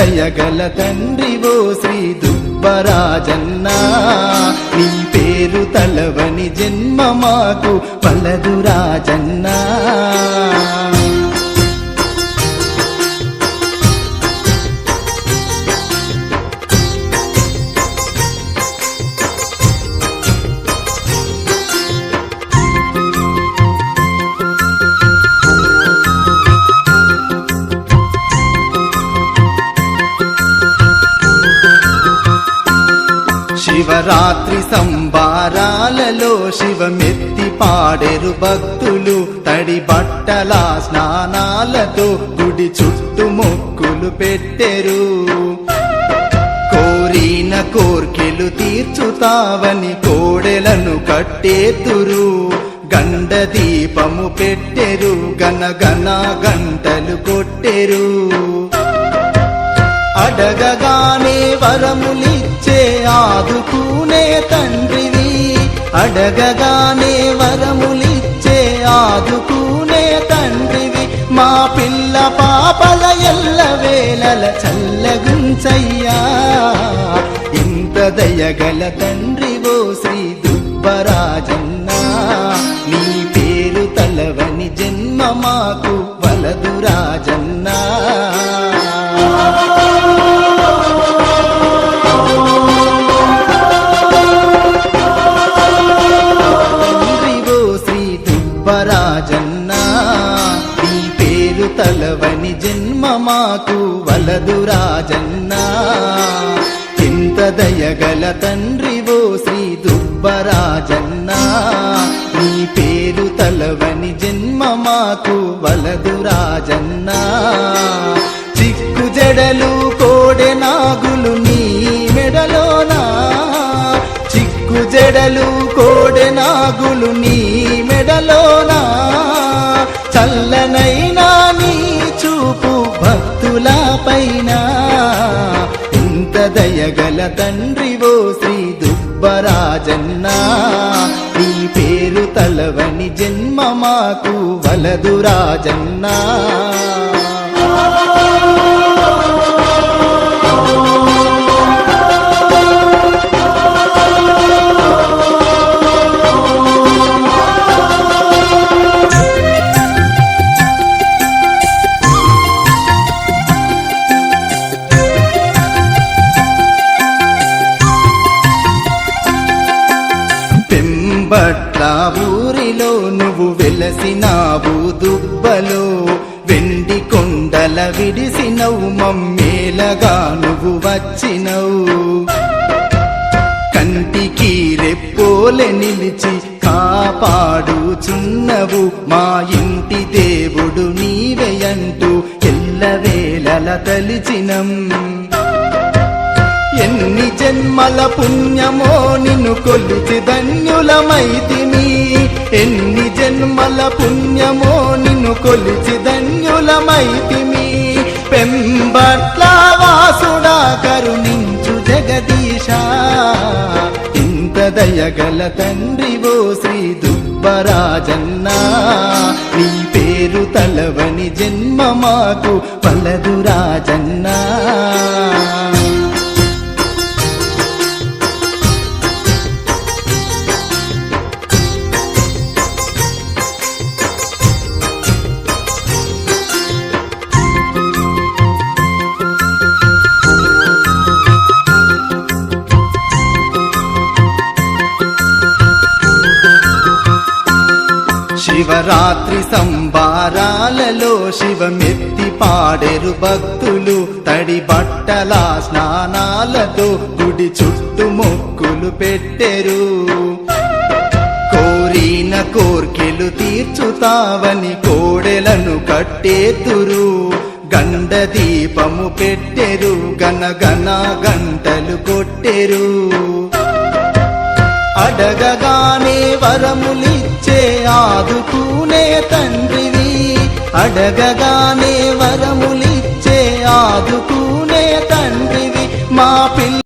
దయగల తండ్రివో శ్రీ దుబ్బరాజన్న, నీ పేరు తలవని జన్మ మాకు వలదు రాజన్న. శివరాత్రి సంబారాలలో శివమెత్తి పాడెరు భక్తులు, తడి బట్టల స్నానాలతో గుడి చుట్టూ మొక్కులు పెట్టెరు. కోరిన కోర్కెలు తీర్చుతావని కోడెలను కట్టేతురు, గండ దీపము పెట్టెరు, గనగన గంటలు కొట్టెరు. అడగగానే వరములిచ్చే ఆదుకునే తండ్రివి, అడగగానే వరములిచ్చే ఆదుకునే తండ్రివి. మా పిల్ల పాపల ఎల్ల వేళల చల్లగుంచయ్యా, ఇంత దయగల తండ్రివో శ్రీ దుబ్బరాజన్న, నీ పేరు తలవని జన్మ మాకు వలదు రాజన్న. రాజన్న, నీ పేరు తలవని జన్మ మాకు వలదు రాజన్న. ఇంత దయగల తండ్రివో శ్రీ దుబ్బరాజన్న, నీ పేరు తలవని జన్మ మాకు వలదు రాజన్న. చిక్కు జడలు కోడె నాగులు నీ మెడలోనా, చిక్కు జడలు కోడె నాగులు నీ మెడలోనా, చల్లనైనా నీ చూపు భక్తుల పైన. ఇంత దయగల తండ్రివో శ్రీ దుబ్బరాజన్న, నీ పేరు తలవని జన్మ మాకు వలదు రాజన్న. పెంబట్ల ఊరిలో నువ్వు వెలసినావు దుబ్బలో, వెండి కొండల విడిసినవు మమ్మేలగా నువ్వు వచ్చినవు. కంటికి రెప్పోలె నిలిచి కాపాడుచున్నవు, మా ఇంటి దేవుడు నీవెయంటూ ఎల్లవేళల తలిచినం. ఎన్ని జన్మల పుణ్యమో నిన్ను కొలిచి ధన్యులమైతిమి, ఎన్ని జన్మల పుణ్యమో నిన్ను కొలిచి ధన్యులమైతిమి. పెంబట్ల వాసుడా కరుణించు జగదీశ, ఇంత దయగల తండ్రివో శ్రీ దుబ్బరాజన్న, నీ పేరు తలవని జన్మ మాకు వలదు రాజన్న. శివరాత్రి సంబారాలలో శివమెత్తి పాడెరు భక్తులు, తడి బట్టల స్నానాలతో గుడి చుట్టూ మొక్కులు పెట్టెరు. కోరిన కోర్కెలు తీర్చుతావని కోడెలను కట్టేతురు, గండ దీపము పెట్టెరు, గనగన గంటలు కొట్టెరు. అడగగానే వరములిచ్చే ఆదుకునే తండ్రివి, అడగగానే వరములిచ్చే ఆదుకునే తండ్రివి. మా పిల్ల